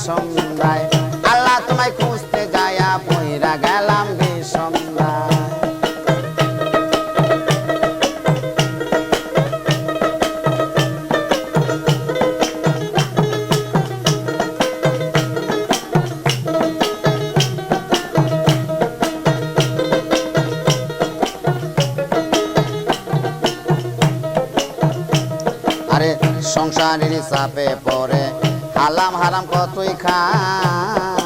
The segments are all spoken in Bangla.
বিষমরায় আল্লাহ তোমায় খুঁজতে যায়া পইরা গেলাম বিষমরায় আরে সংসারের চাপে পড়ে হালাম হারাম কতই খাই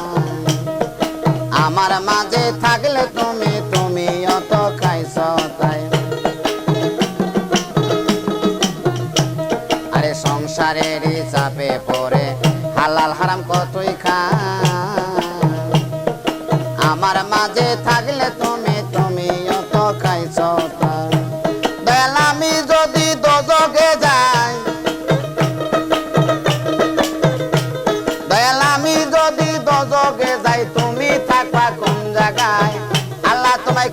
আমার মাঝে থাকলে তুমি অত খাইছ তাই আরে সংসারের চাপে পড়ে হালাল হারাম কতই খাই আমার মাঝে থাকলে তুমি অত খাইছ তাই দয়াল আমি যদি দোজখে যাই দয়াল আমি যদি দোজখে যাই তুমি থাকবা কোন জায়গায় আল্লাহ তোমায়